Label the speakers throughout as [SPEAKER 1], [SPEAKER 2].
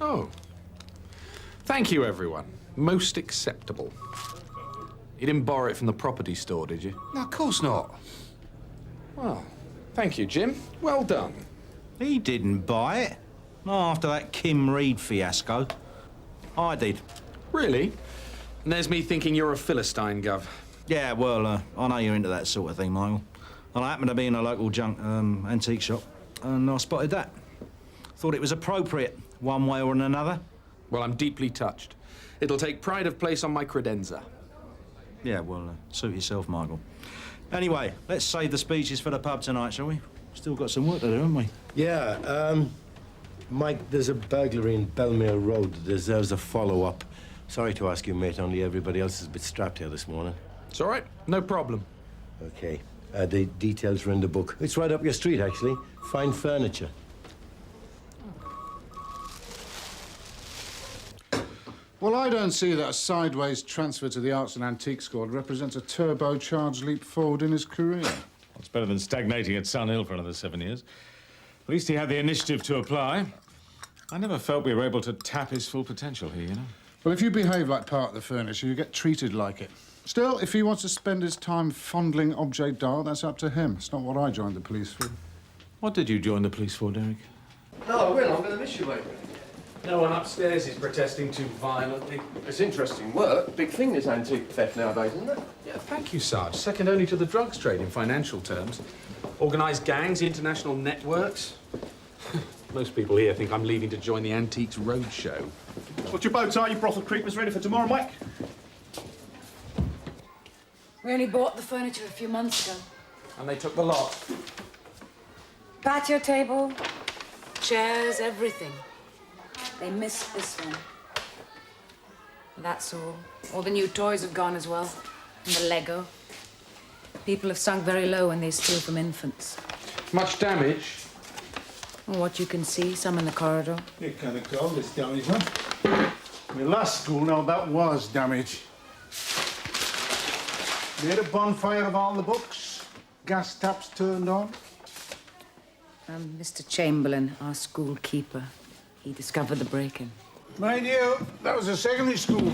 [SPEAKER 1] Oh. Thank you, everyone. Most acceptable. You didn't borrow it from the property store, did you?
[SPEAKER 2] No, of course not.
[SPEAKER 1] Well, thank you, Jim. Well done.
[SPEAKER 3] He didn't buy it. Not after that Kim Reed fiasco. I did.
[SPEAKER 1] Really? And there's me thinking you're a Philistine, Gov.
[SPEAKER 3] Yeah, well, I know you're into that sort of thing, Michael. I happened to be in a local antique shop, and I spotted that. Thought it was appropriate, one way or another.
[SPEAKER 1] Well, I'm deeply touched. It'll take pride of place on my credenza.
[SPEAKER 3] Yeah, well, suit yourself, Michael. Anyway, let's save the speeches for the pub tonight, shall we? Still got some work to do, haven't we?
[SPEAKER 4] Yeah, Mike, there's a burglary in Belmere Road that deserves a follow-up. Sorry to ask you, mate, only everybody else is a bit strapped here this morning.
[SPEAKER 1] It's all right. No problem.
[SPEAKER 4] Okay. The details are in the book. It's right up your street, actually. Fine furniture.
[SPEAKER 2] Well, I don't see that a sideways transfer to the Arts and Antiques Squad represents a turbocharged leap forward in his career.
[SPEAKER 5] It's better than stagnating at Sun Hill for another 7 years. At least he had the initiative to apply. I never felt we were able to tap his full potential here, you know?
[SPEAKER 2] Well, if you behave like part of the furniture, you get treated like it. Still, if he wants to spend his time fondling objet d'art, that's up to him. It's not what I joined the police for.
[SPEAKER 1] What did you join the police for, Derek?
[SPEAKER 6] Oh, Will, I'm going to miss you, mate.
[SPEAKER 1] No one upstairs is protesting too violently.
[SPEAKER 6] It's interesting work. Big thing, this antique theft nowadays, isn't it?
[SPEAKER 1] Yeah, thank you, Sarge. Second only to the drugs trade in financial terms. Organised gangs, international networks. Most people here think I'm leaving to join the Antiques Roadshow.
[SPEAKER 7] What's your bow tie, you brothel creepers, ready for tomorrow, Mike?
[SPEAKER 8] We only bought the furniture a few months ago.
[SPEAKER 1] And they took the lot.
[SPEAKER 8] Patio table, chairs, everything. They missed this one. That's all. All the new toys have gone as well. And the Lego. People have sunk very low when they steal from infants.
[SPEAKER 1] Much damage?
[SPEAKER 8] From what you can see, some in the corridor.
[SPEAKER 2] You kind of call this damage, huh? My last school, now that was damage. Made a bonfire of all the books. Gas taps turned on.
[SPEAKER 8] Mr. Chamberlain, our school keeper, he discovered the break-in.
[SPEAKER 9] Mind you, that was a secondary school.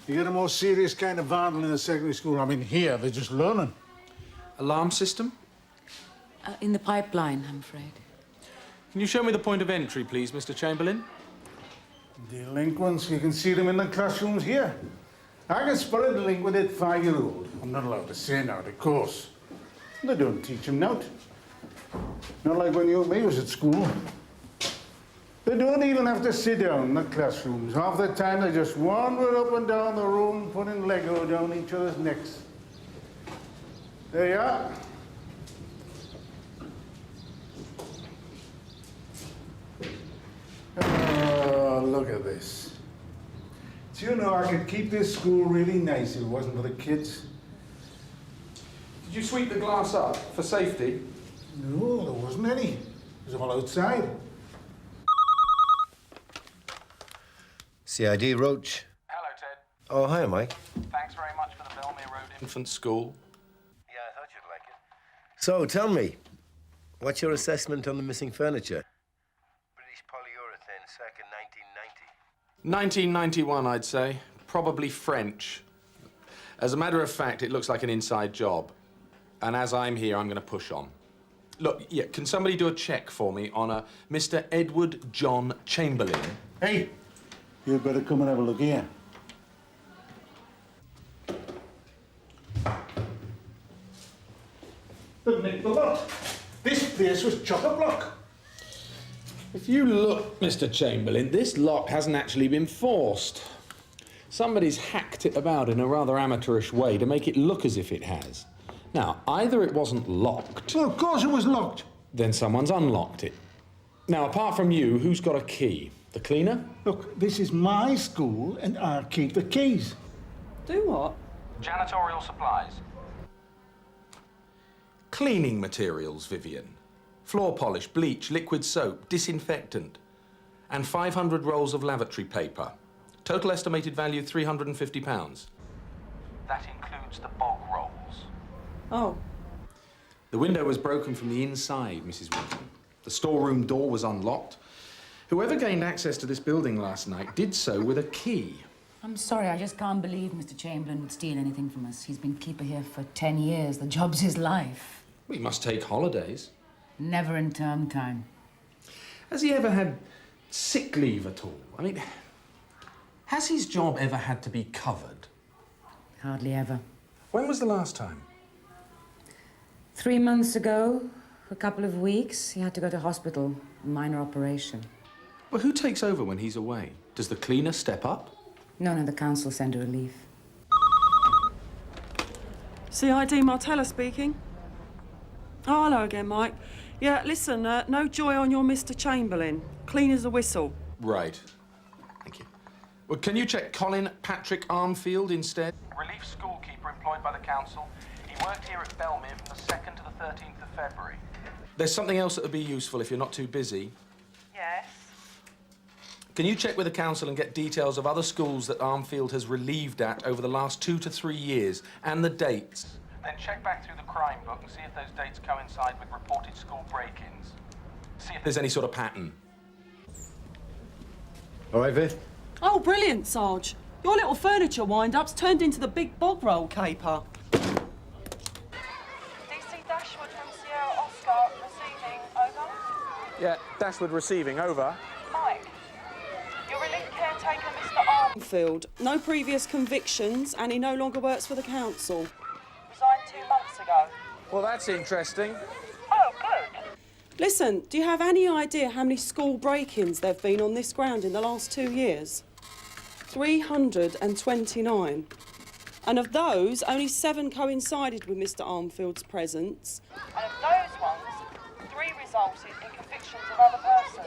[SPEAKER 9] You get a more serious kind of vandal in a secondary school. I mean, here, they're just learning.
[SPEAKER 1] Alarm system?
[SPEAKER 8] In the pipeline, I'm afraid.
[SPEAKER 1] Can you show me the point of entry, please, Mr. Chamberlain?
[SPEAKER 9] Delinquents, you can see them in the classrooms here. I can spot a delinquent at 5-year-old. I'm not allowed to say now, of course. They don't teach them now. Not like when you and me was at school. They don't even have to sit down in the classrooms. Half the time they just wander up and down the room, putting Lego down each other's necks. There you are. Oh, look at this. Do you know, I could keep this school really nice if it wasn't for the kids.
[SPEAKER 1] Did you sweep the glass up for safety?
[SPEAKER 9] No, there wasn't any. It was all outside.
[SPEAKER 4] CID, Roach.
[SPEAKER 1] Hello, Ted.
[SPEAKER 4] Oh, hi, Mike.
[SPEAKER 1] Thanks very much for the Belmere Road Infant School.
[SPEAKER 4] Yeah, I thought you'd like it. So, tell me, what's your assessment on the missing furniture? British polyurethane, circa 1990.
[SPEAKER 1] 1991, I'd say. Probably French. As a matter of fact, it looks like an inside job. And as I'm here, I'm going to push on. Look, yeah, can somebody do a check for me on a Mr. Edward John Chamberlain?
[SPEAKER 9] Hey, you'd better come and have a look here. But Nick, the lot. This place was chock-a-block.
[SPEAKER 1] If you look, Mr. Chamberlain, this lock hasn't actually been forced. Somebody's hacked it about in a rather amateurish way to make it look as if it has. Now, either it wasn't locked...
[SPEAKER 9] Well, of course it was locked.
[SPEAKER 1] Then someone's unlocked it. Now, apart from you, who's got a key? The cleaner?
[SPEAKER 9] Look, this is my school, and I'll keep the keys.
[SPEAKER 8] Do what?
[SPEAKER 1] Janitorial supplies. Cleaning materials, Vivian. Floor polish, bleach, liquid soap, disinfectant. And 500 rolls of lavatory paper. Total estimated value, £350. That includes the bog rolls.
[SPEAKER 8] Oh.
[SPEAKER 1] The window was broken from the inside, Mrs. Winton. The storeroom door was unlocked. Whoever gained access to this building last night did so with a key.
[SPEAKER 8] I'm sorry, I just can't believe Mr. Chamberlain would steal anything from us. He's been keeper here for 10 years. The job's his life.
[SPEAKER 1] We must take holidays.
[SPEAKER 8] Never in term time.
[SPEAKER 1] Has he ever had sick leave at all? I mean, has his job ever had to be covered?
[SPEAKER 8] Hardly ever.
[SPEAKER 1] When was the last time?
[SPEAKER 8] 3 months ago, for a couple of weeks, he had to go to hospital. A minor operation.
[SPEAKER 1] Well, who takes over when he's away? Does the cleaner step up?
[SPEAKER 8] No, the council sent a relief.
[SPEAKER 10] CID Martella speaking. Oh, hello again, Mike. Yeah, listen, no joy on your Mr. Chamberlain. Clean as a whistle.
[SPEAKER 1] Right. Thank you. Well, can you check Colin Patrick Armfield instead? Relief schoolkeeper employed by the council. He worked here at Belmere from the 2nd to the 13th of February. There's something else that would be useful if you're not too busy.
[SPEAKER 10] Yes?
[SPEAKER 1] Can you check with the council and get details of other schools that Armfield has relieved at over the last 2 to 3 years, and the dates? Then check back through the crime book and see if those dates coincide with reported school break-ins. See if there's any sort of pattern.
[SPEAKER 4] All right, Viv?
[SPEAKER 10] Oh, brilliant, Sarge. Your little furniture wind-up's turned into the big bog roll caper.
[SPEAKER 11] DC Dashwood from Sierra Oscar receiving, over.
[SPEAKER 6] Yeah, Dashwood receiving, over.
[SPEAKER 11] Mike, your relief caretaker, Mr.
[SPEAKER 10] Armfield, no previous convictions, and he no longer works for the council.
[SPEAKER 11] resigned 2 months ago.
[SPEAKER 6] Well, that's interesting.
[SPEAKER 11] Oh, good.
[SPEAKER 10] Listen, do you have any idea how many school break-ins there've been on this ground in the last 2 years? 329. And of those, only 7 coincided with Mr. Armfield's presence.
[SPEAKER 11] And of those ones, 3 resulted in convictions of other persons.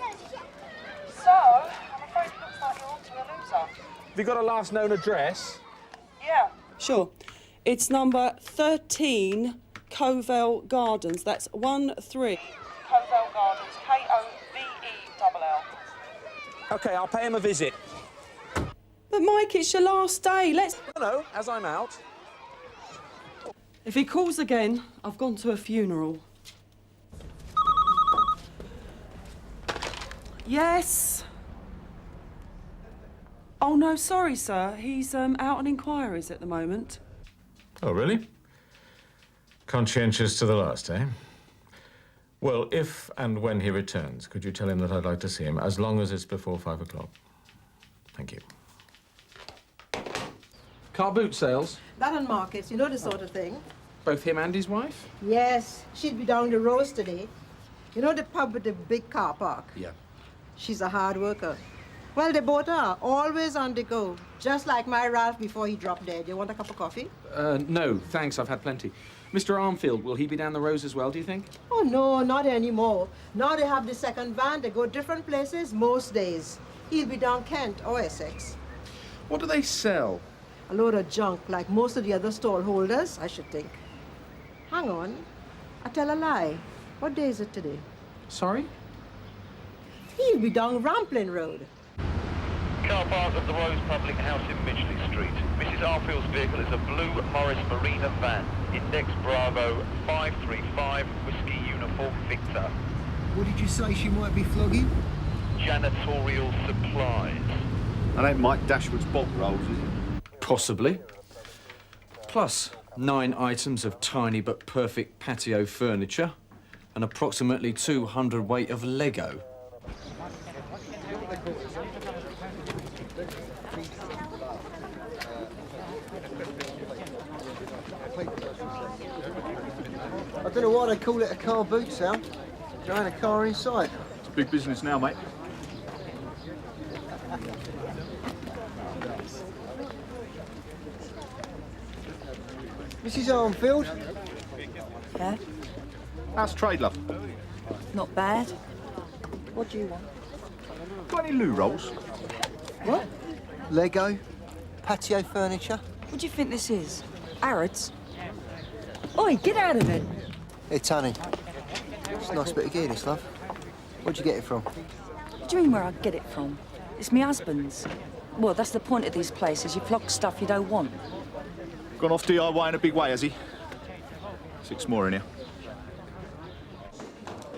[SPEAKER 11] So, I'm afraid it looks like you're onto a loser.
[SPEAKER 6] Have you got a last known address?
[SPEAKER 11] Yeah.
[SPEAKER 10] Sure. It's number 13 Covell Gardens. That's 13.
[SPEAKER 11] Covell Gardens, Kovell.
[SPEAKER 6] OK, I'll pay him a visit.
[SPEAKER 10] But Mike, it's your last day. Let's...
[SPEAKER 6] No, as I'm out.
[SPEAKER 10] If he calls again, I've gone to a funeral. Yes? Oh, no, sorry, sir. He's out on inquiries at the moment.
[SPEAKER 5] Oh, really? Conscientious to the last, eh? Well, if and when he returns, could you tell him that I'd like to see him, as long as it's before 5 o'clock? Thank you.
[SPEAKER 1] Car boot sales?
[SPEAKER 12] London markets, you know the sort of thing.
[SPEAKER 1] Both him and his wife?
[SPEAKER 12] Yes, she'd be down the road today. You know the pub with the big car park?
[SPEAKER 1] Yeah.
[SPEAKER 12] She's a hard worker. Well, they both are, always on the go. Just like my Ralph before he dropped dead. You want a cup of coffee?
[SPEAKER 1] No, thanks, I've had plenty. Mr. Armfield, will he be down the rows as well, do you think?
[SPEAKER 12] Oh, no, not anymore. Now they have the second van. They go different places most days. He'll be down Kent or Essex.
[SPEAKER 1] What do they sell?
[SPEAKER 12] A load of junk, like most of the other stall holders, I should think. Hang on. I tell a lie. What day is it today?
[SPEAKER 1] Sorry?
[SPEAKER 12] He'll be down Ramplin Road.
[SPEAKER 13] Car park of the Rose Public House in Midgley Street. Mrs. Arfield's vehicle is a blue Morris Marina van. Index Bravo 535 Whiskey Uniform Victor.
[SPEAKER 14] What did you say she might be flogging?
[SPEAKER 13] Janitorial supplies.
[SPEAKER 7] That ain't Mike Dashwood's bog rolls, is it?
[SPEAKER 15] Possibly. Plus 9 items of tiny but perfect patio furniture and approximately 200 weight of Lego.
[SPEAKER 14] I don't know why they call it a car boot sale. There ain't a car inside.
[SPEAKER 7] It's big business now, mate.
[SPEAKER 14] Mrs. Armfield?
[SPEAKER 12] Yeah?
[SPEAKER 7] How's trade, love?
[SPEAKER 12] Not bad. What do you want?
[SPEAKER 7] Got any loo rolls?
[SPEAKER 14] What? Lego? Patio furniture?
[SPEAKER 12] What do you think this is? Arrods? Oi, get out of it!
[SPEAKER 14] Hey, Tony. It's a nice bit of gear, this, love. Where'd you get it from?
[SPEAKER 16] What do you mean where I get it from? It's my husband's. Well, that's the point of these places. You flog stuff you don't want.
[SPEAKER 7] Gone off DIY in a big way, has he? 6 more in here.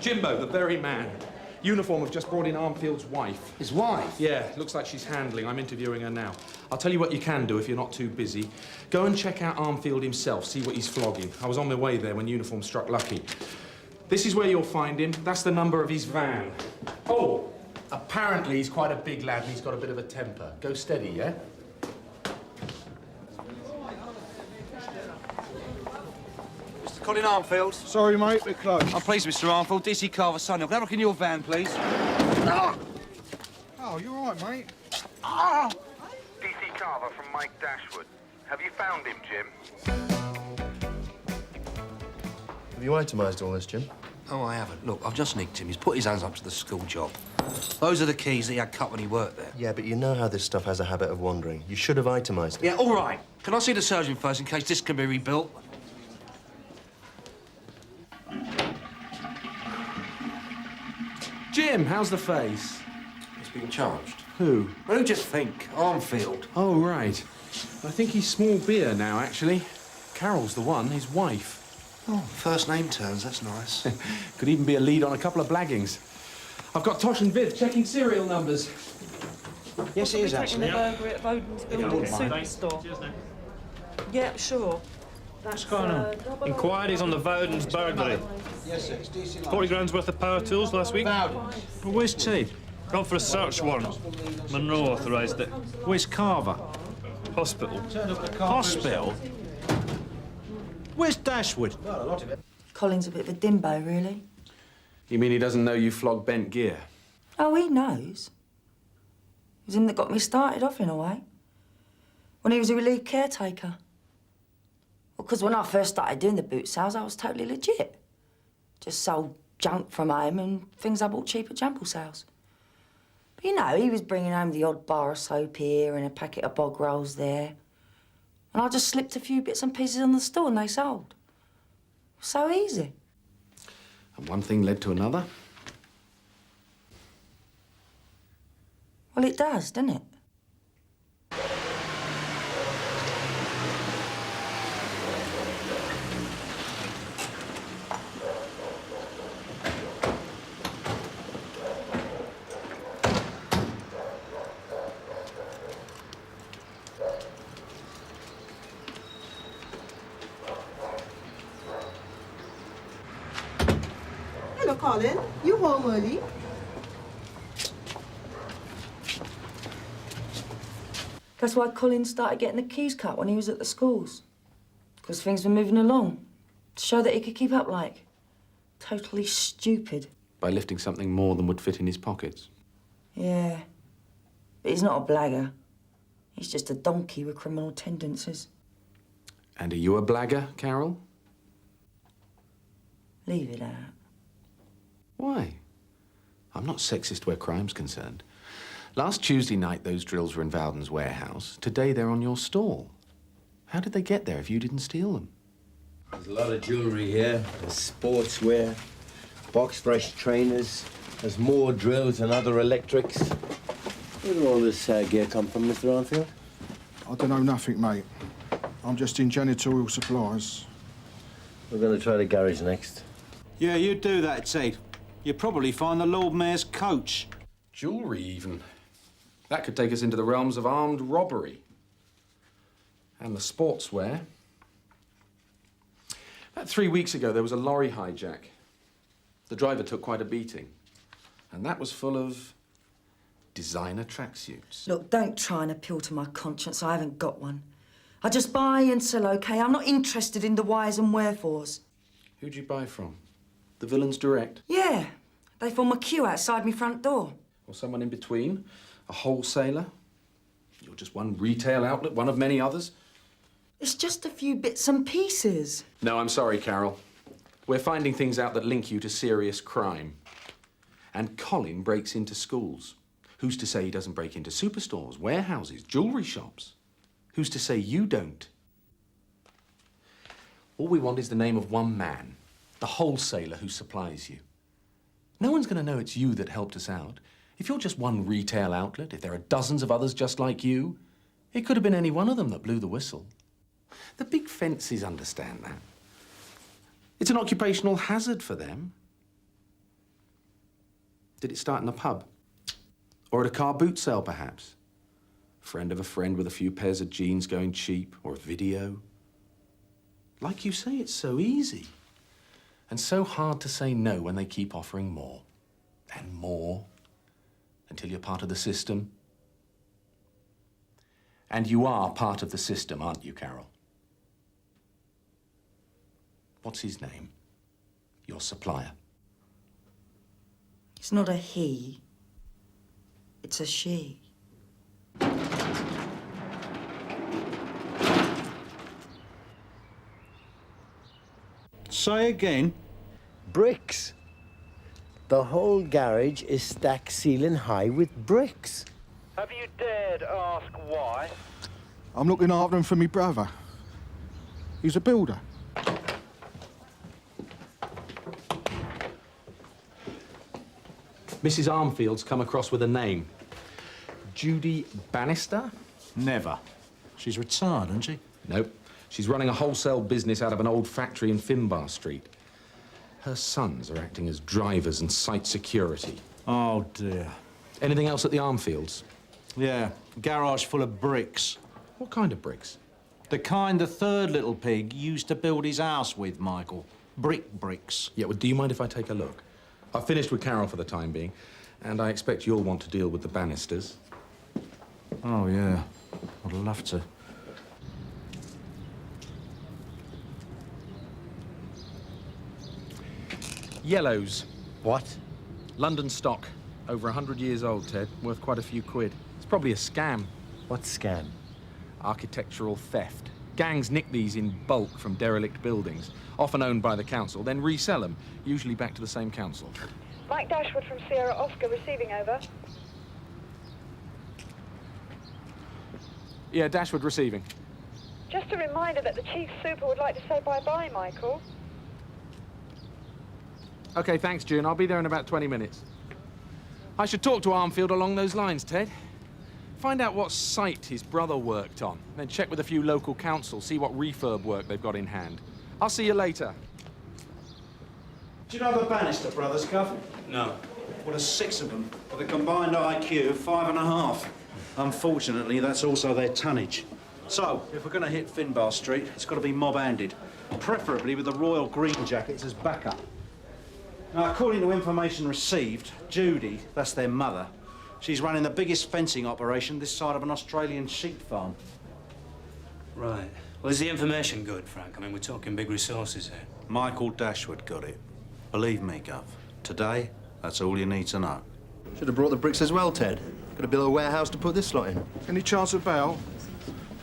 [SPEAKER 1] Jimbo, the very man. Uniform have just brought in Armfield's wife.
[SPEAKER 9] His wife?
[SPEAKER 1] Yeah, looks like she's handling. I'm interviewing her now. I'll tell you what you can do if you're not too busy. Go and check out Armfield himself, see what he's flogging. I was on my way there when Uniform struck lucky. This is where you'll find him. That's the number of his van. Oh, apparently he's quite a big lad and he's got a bit of a temper. Go steady, yeah?
[SPEAKER 17] Colin Armfield.
[SPEAKER 7] Sorry, mate, we're closed.
[SPEAKER 17] I'm pleased, Mr. Armfield. DC Carver, Sunhill. Can I look in your van, please?
[SPEAKER 7] Oh, you all right, mate?
[SPEAKER 13] DC Carver from Mike Dashwood. Have you found him, Jim?
[SPEAKER 14] Have you itemised all this, Jim?
[SPEAKER 17] Oh, I haven't. Look, I've just nicked him. He's put his hands up to the school job. Those are the keys that he had cut when he worked there.
[SPEAKER 14] Yeah, but you know how this stuff has a habit of wandering. You should have itemised it.
[SPEAKER 17] Yeah, all right. Can I see the surgeon first in case this can be rebuilt?
[SPEAKER 1] Jim, how's the face?
[SPEAKER 17] He's being charged.
[SPEAKER 1] Who?
[SPEAKER 17] Well, who just think? Armfield.
[SPEAKER 1] Oh, right. I think he's small beer now, actually. Carol's the one, his wife.
[SPEAKER 17] Oh, first name turns, that's nice.
[SPEAKER 1] Could even be a lead on a couple of blaggings. I've got Tosh and Viv checking serial numbers.
[SPEAKER 3] Yes, he is,
[SPEAKER 10] Taking the
[SPEAKER 3] actually.
[SPEAKER 10] burger at Bowden's Building Superstore. Yeah, sure.
[SPEAKER 18] What's going on? Inquiries on the Bowden's burglary.
[SPEAKER 3] Yes, sir. It's DC
[SPEAKER 18] 40 grand's worth of power tools last week.
[SPEAKER 3] Bowden's.
[SPEAKER 18] Well, where's T? Gone for a search warrant. Monroe authorised it.
[SPEAKER 3] Where's Carver?
[SPEAKER 18] Hospital.
[SPEAKER 3] Hospital? Where's Dashwood?
[SPEAKER 16] Well, a lot of it. Colin's a bit of a dimbo, really.
[SPEAKER 1] You mean he doesn't know you flog bent gear?
[SPEAKER 16] Oh, he knows. It was him that got me started off, in a way. When he was a relief caretaker. Well, because when I first started doing the boot sales, I was totally legit. Just sold junk from home and things I bought cheap at jumble sales. But, you know, he was bringing home the odd bar of soap here and a packet of bog rolls there. And I just slipped a few bits and pieces on the store and they sold. So easy.
[SPEAKER 1] And one thing led to another.
[SPEAKER 16] Well, it does, doesn't it?
[SPEAKER 12] Hello, Colin. You home early?
[SPEAKER 16] That's why Colin started getting the keys cut when he was at the schools. Because things were moving along. To show that he could keep up like. Totally stupid.
[SPEAKER 1] By lifting something more than would fit in his pockets.
[SPEAKER 16] Yeah. But he's not a blagger. He's just a donkey with criminal tendencies.
[SPEAKER 1] And are you a blagger, Carol?
[SPEAKER 16] Leave it out.
[SPEAKER 1] Why? I'm not sexist where crime's concerned. Last Tuesday night, those drills were in Bowden's warehouse. Today, they're on your stall. How did they get there if you didn't steal them?
[SPEAKER 4] There's a lot of jewellery here. There's sportswear, box fresh trainers. There's more drills and other electrics. Where did all this gear come from, Mr. Armfield?
[SPEAKER 2] I don't know nothing, mate. I'm just in janitorial supplies.
[SPEAKER 4] We're going to try the garage next.
[SPEAKER 3] Yeah, you do that, Ted. You'll probably find the Lord Mayor's coach.
[SPEAKER 1] Jewellery, even. That could take us into the realms of armed robbery. And the sportswear. About 3 weeks ago, there was a lorry hijack. The driver took quite a beating. And that was full of designer tracksuits.
[SPEAKER 16] Look, don't try and appeal to my conscience. I haven't got one. I just buy and sell, OK? I'm not interested in the whys and wherefores.
[SPEAKER 1] Who'd you buy from? The Villains Direct?
[SPEAKER 16] Yeah. They form a queue outside my front door.
[SPEAKER 1] Or someone in between? A wholesaler? You're just one retail outlet, one of many others?
[SPEAKER 16] It's just a few bits and pieces.
[SPEAKER 1] No, I'm sorry, Carol. We're finding things out that link you to serious crime. And Colin breaks into schools. Who's to say he doesn't break into superstores, warehouses, jewellery shops? Who's to say you don't? All we want is the name of one man, the wholesaler who supplies you. No one's going to know it's you that helped us out. If you're just one retail outlet, if there are dozens of others just like you, it could have been any one of them that blew the whistle. The big fences understand that. It's an occupational hazard for them. Did it start in a pub? Or at a car boot sale, perhaps? Friend of a friend with a few pairs of jeans going cheap, or a video? Like you say, it's so easy. And so hard to say no when they keep offering more. And more. Until you're part of the system. And you are part of the system, aren't you, Carol? What's his name? Your supplier.
[SPEAKER 16] It's not a he. It's a she.
[SPEAKER 3] Say again.
[SPEAKER 4] Bricks. The whole garage is stacked ceiling high with bricks.
[SPEAKER 13] Have you dared ask why?
[SPEAKER 7] I'm looking after them for me brother. He's a builder.
[SPEAKER 1] Mrs. Armfield's come across with a name. Judy Bannister?
[SPEAKER 3] Never. She's retired, isn't she?
[SPEAKER 1] Nope. She's running a wholesale business out of an old factory in Finbar Street. Her sons are acting as drivers and site security.
[SPEAKER 3] Oh, dear.
[SPEAKER 1] Anything else at the Armfields?
[SPEAKER 3] Yeah, garage full of bricks.
[SPEAKER 1] What kind of bricks?
[SPEAKER 3] The kind the third little pig used to build his house with, Michael. Bricks.
[SPEAKER 1] Yeah, well, do you mind if I take a look? I've finished with Carol for the time being, and I expect you'll want to deal with the Bannisters.
[SPEAKER 3] Oh, yeah. I'd love to.
[SPEAKER 1] Yellows.
[SPEAKER 4] What?
[SPEAKER 1] London stock. Over 100 years old, Ted. Worth quite a few quid. It's probably a scam.
[SPEAKER 4] What scam?
[SPEAKER 1] Architectural theft. Gangs nick these in bulk from derelict buildings, often owned by the council, then resell them, usually back to the same council.
[SPEAKER 11] Mike Dashwood from Sierra Oscar receiving, over.
[SPEAKER 1] Yeah, Dashwood receiving.
[SPEAKER 11] Just a reminder that the Chief Super would like to say bye-bye, Michael.
[SPEAKER 1] OK, thanks, June. I'll be there in about 20 minutes. I should talk to Armfield along those lines, Ted. Find out what site his brother worked on, then check with a few local councils, see what refurb work they've got in hand. I'll see you later.
[SPEAKER 3] Do you know the Bannister brothers, Cuff?
[SPEAKER 15] No.
[SPEAKER 3] Well, there's 6 of them, with a combined IQ of 5.5. Unfortunately, that's also their tonnage. So, if we're going to hit Finbar Street, it's got to be mob-handed, preferably with the Royal Green Jackets as backup. Now, according to information received, Judy, that's their mother, she's running the biggest fencing operation this side of an Australian sheep farm.
[SPEAKER 15] Right. Well, is the information good, Frank? I mean, we're talking big resources here.
[SPEAKER 3] Michael Dashwood got it. Believe me, Gov. Today, that's all you need to know.
[SPEAKER 14] Should have brought the bricks as well, Ted. Could have built a warehouse to put this lot in.
[SPEAKER 7] Any chance of bail?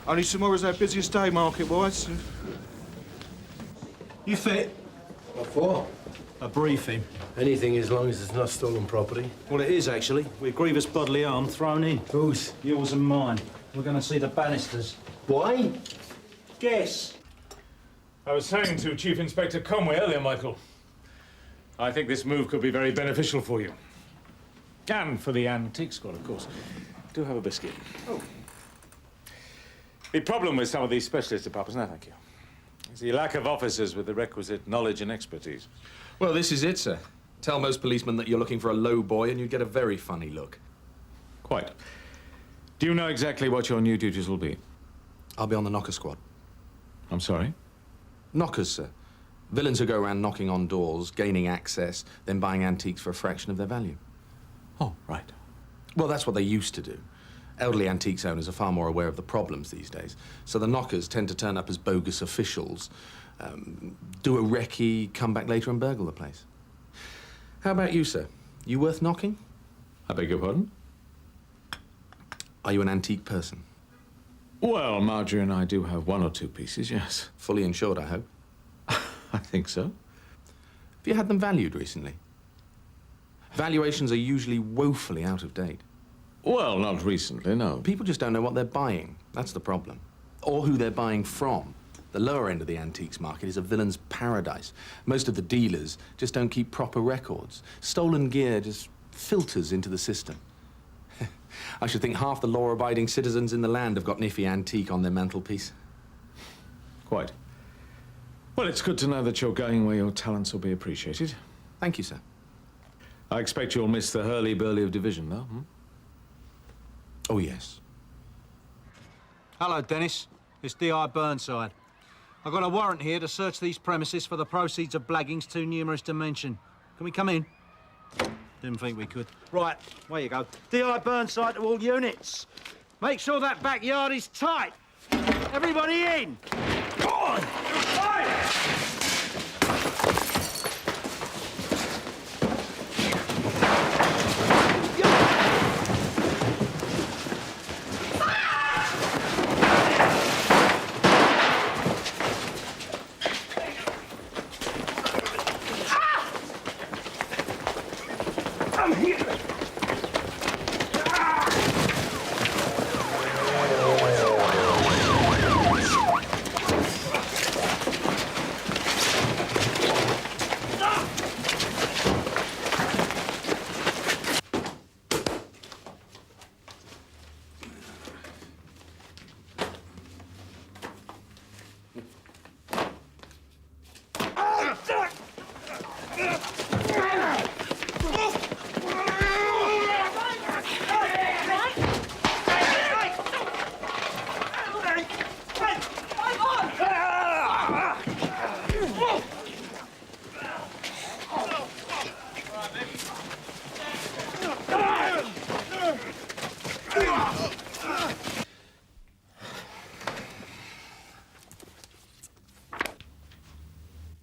[SPEAKER 7] Only tomorrow's our busiest day market-wise.
[SPEAKER 3] You fit?
[SPEAKER 4] What for?
[SPEAKER 3] A briefing.
[SPEAKER 4] Anything as long as it's not stolen property.
[SPEAKER 3] Well, it is, actually. With grievous bodily harm thrown in.
[SPEAKER 4] Whose?
[SPEAKER 3] Yours and mine. We're going to see the Bannisters.
[SPEAKER 4] Why?
[SPEAKER 3] Guess.
[SPEAKER 5] I was saying to Chief Inspector Conway earlier, Michael, I think this move could be very beneficial for you. And for the antique squad, of course. Do have a biscuit. Oh. The problem with some of these specialist departments, no, thank you, is the lack of officers with the requisite knowledge and expertise.
[SPEAKER 1] Well, this is it, sir. Tell most policemen that you're looking for a low boy and you'd get a very funny look.
[SPEAKER 5] Quite. Do you know exactly what your new duties will be?
[SPEAKER 1] I'll be on the knocker squad.
[SPEAKER 5] I'm sorry?
[SPEAKER 1] Knockers, sir. Villains who go around knocking on doors, gaining access, then buying antiques for a fraction of their value.
[SPEAKER 5] Oh, right.
[SPEAKER 1] Well, that's what they used to do. Elderly antiques owners are far more aware of the problems these days, so the knockers tend to turn up as bogus officials, do a recce, come back later and burgle the place. How about you, sir? You worth knocking?
[SPEAKER 5] I beg your pardon?
[SPEAKER 1] Are you an antique person?
[SPEAKER 5] Well, Marjorie and I do have 1 or 2 pieces, yes.
[SPEAKER 1] Fully insured, I hope.
[SPEAKER 5] I think so.
[SPEAKER 1] Have you had them valued recently? Valuations are usually woefully out of date.
[SPEAKER 5] Well, not recently, no.
[SPEAKER 1] People just don't know what they're buying. That's the problem. Or who they're buying from. The lower end of the antiques market is a villain's paradise. Most of the dealers just don't keep proper records. Stolen gear just filters into the system. I should think half the law-abiding citizens in the land have got an iffy antique on their mantelpiece.
[SPEAKER 5] Quite. Well, it's good to know that you're going where your talents will be appreciated.
[SPEAKER 1] Thank you, sir.
[SPEAKER 5] I expect you'll miss the hurly-burly of division, though, hmm?
[SPEAKER 1] Oh, yes.
[SPEAKER 3] Hello, Dennis. It's D.I. Burnside. I've got a warrant here to search these premises for the proceeds of blaggings too numerous to mention. Can we come in? Didn't think we could. Right, where you go. D.I. Burnside to all units. Make sure that backyard is tight. Everybody in! Go on!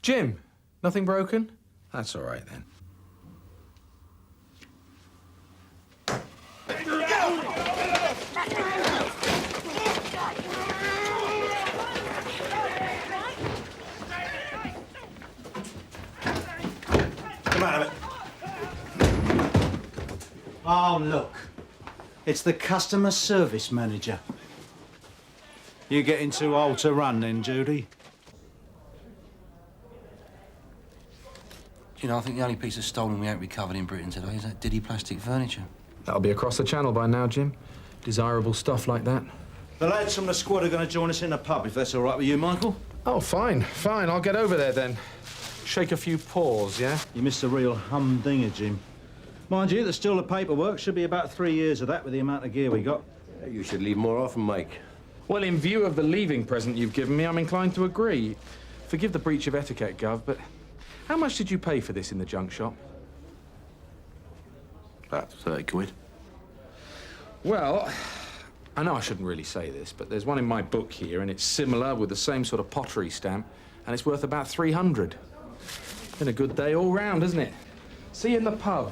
[SPEAKER 1] Jim, nothing broken? That's all right, then.
[SPEAKER 3] Come out of it. Oh, look. It's the customer service manager. You getting too old to run then, Judy?
[SPEAKER 17] You know, I think the only piece of stolen we ain't recovered in Britain today is that Diddy plastic furniture.
[SPEAKER 1] That'll be across the channel by now, Jim. Desirable stuff like that.
[SPEAKER 3] The lads from the squad are going to join us in the pub, if that's all right with you, Michael.
[SPEAKER 1] Oh, fine, fine. I'll get over there then. Shake a few paws, yeah?
[SPEAKER 3] You missed a real humdinger, Jim. Mind you, there's still the paperwork. Should be about 3 years of that with the amount of gear we got.
[SPEAKER 4] You should leave more often, Mike.
[SPEAKER 1] Well, in view of the leaving present you've given me, I'm inclined to agree. Forgive the breach of etiquette, Gov, but how much did you pay for this in the junk shop?
[SPEAKER 17] About 30 quid.
[SPEAKER 1] Well, I know I shouldn't really say this, but there's one in my book here, and it's similar with the same sort of pottery stamp, and it's worth about 300. Been a good day all round, hasn't it? See you in the pub.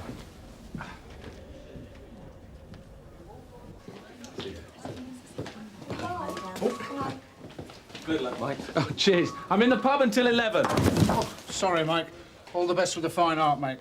[SPEAKER 17] Good luck, Mike.
[SPEAKER 1] Oh, cheers. I'm in the pub until 11.
[SPEAKER 2] Oh, sorry, Mike. All the best with the fine art, mate.